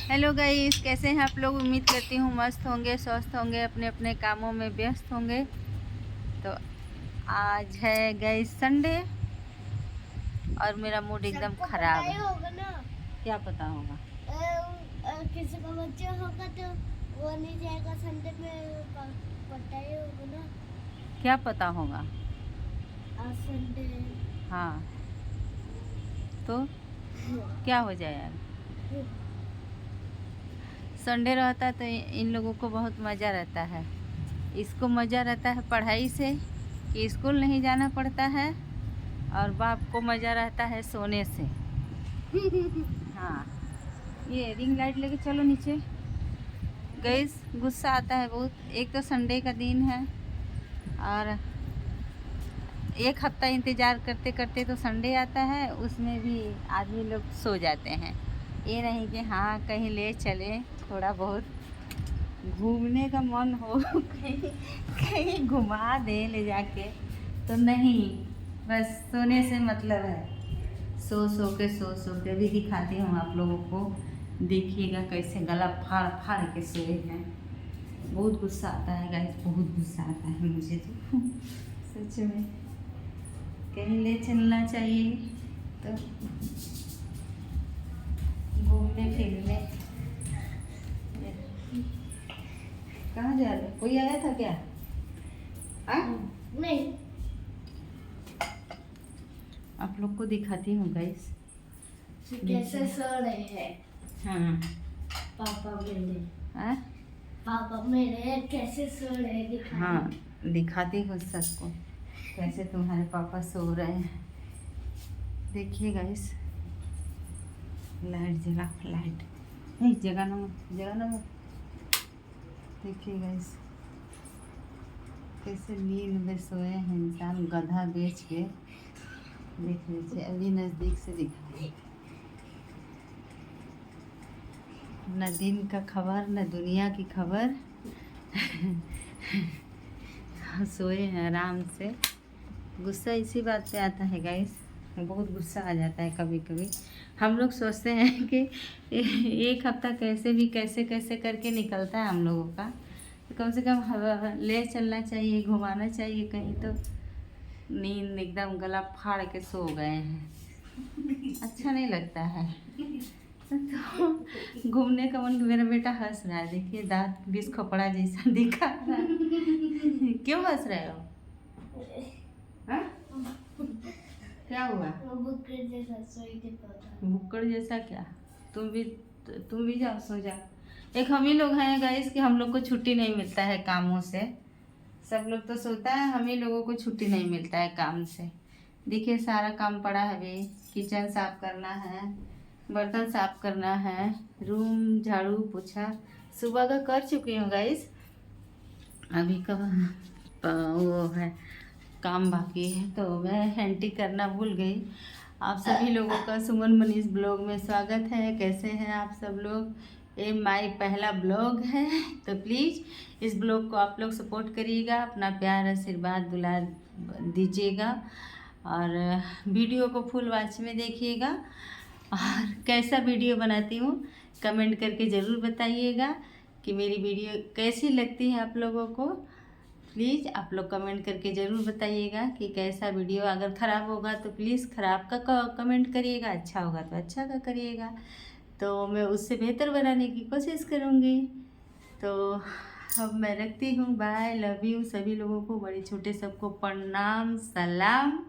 Hello guys, कैसे हैं आप लोग। उम्मीद करती हूँ मस्त होंगे, स्वस्थ होंगे, अपने अपने कामों में व्यस्त होंगे। तो आज है गाइस संडे और मेरा मूड एकदम सबको पता खराब ही है। होगा ना। क्या पता होगा? किसी का बच्चा होगा तो वो नहीं जाएगा संडे में, पता ही होगा ना। क्या पता होगा? आज संडे है। हाँ, तो क्या हो जाए यार। संडे रहता तो इन लोगों को बहुत मज़ा रहता है। इसको मज़ा रहता है पढ़ाई से कि स्कूल नहीं जाना पड़ता है, और बाप को मज़ा रहता है सोने से। हाँ, ये रिंग लाइट लेके चलो नीचे। गैस गुस्सा आता है बहुत। एक तो संडे का दिन है और एक हफ्ता इंतज़ार करते करते तो संडे आता है, उसमें भी आदमी लोग सो जाते हैं। ये नहीं कि हाँ कहीं ले चले, थोड़ा बहुत घूमने का मन हो, कहीं कहीं घुमा दे ले जाके, तो नहीं, बस सोने से मतलब है। सो के भी दिखाती हूँ आप लोगों को, देखिएगा कैसे गला फाड़ फाड़ के सोए हैं। बहुत गुस्सा आता है गाइस, बहुत गुस्सा आता है मुझे तो। सच में कहीं ले चलना चाहिए तो घूमने फिरने। कहाँ जा रहे, कोई आया था क्या? नहीं, आप लोग को दिखाती हूँ गाइस कैसे सो रहे हैं। हाँ। पापा मेरे आ? पापा मेरे कैसे सो रहे हैं दिखाई। हाँ, दिखाती हूँ सबको कैसे तुम्हारे पापा सो रहे हैं। देखिए गाइस, लाइट जला, लाइट नहीं जगा ना मत। देखिए गाइस कैसे नींद में सोए हैं इंसान, गधा बेच के। देख लीजिए, अभी नज़दीक से दिखाई। न दिन का खबर न दुनिया की खबर। सोए हैं आराम से। गुस्सा इसी बात पे आता है गाइस, बहुत गुस्सा आ जाता है कभी कभी। हम लोग सोचते हैं कि एक हफ्ता कैसे भी कैसे कैसे करके निकलता है हम लोगों का, तो कम से कम ले चलना चाहिए, घुमाना चाहिए कहीं। तो नींद एकदम गला फाड़ के सो गए हैं, अच्छा नहीं लगता है। तो घूमने का मन। मेरा बेटा हंस रहा है, देखिए दांत बीस खोपड़ा जैसा दिखा रहा है। क्यों हंस रहे हो? हाँ? क्या हुआ? बुक्कड़ जैसा सोई थे पापा। बुक्कड़ जैसा क्या? तुम भी जाओ, सो जाओ। एक हम ही लोग हैं गाइस कि हम लोग को छुट्टी नहीं मिलता है कामों से। सब लोग तो सोता है, हम ही लोगों को छुट्टी नहीं मिलता है काम से। देखिए सारा काम पड़ा है अभी। किचन साफ करना है, बर्तन साफ करना है, रूम झाड़ू पोछा सुबह का कर चुकी हूँ गाइस। अभी कब वो है काम बाकी है, तो मैं हैंटी करना भूल गई। आप सभी लोगों का सुमन मनीष ब्लॉग में स्वागत है। कैसे हैं आप सब लोग? ये माई पहला ब्लॉग है, तो प्लीज़ इस ब्लॉग को आप लोग सपोर्ट करिएगा, अपना प्यार आशीर्वाद दुलार दीजिएगा, और वीडियो को फुल वॉच में देखिएगा। और कैसा वीडियो बनाती हूँ कमेंट करके ज़रूर बताइएगा कि मेरी वीडियो कैसी लगती है आप लोगों को। प्लीज़ आप लोग कमेंट करके ज़रूर बताइएगा कि कैसा वीडियो। अगर ख़राब होगा तो प्लीज़ ख़राब का कमेंट करिएगा, अच्छा होगा तो अच्छा का करिएगा, तो मैं उससे बेहतर बनाने की कोशिश करूँगी। तो अब मैं रखती हूँ, बाय, लव यू। सभी लोगों को, बड़े छोटे सबको प्रणाम, सलाम।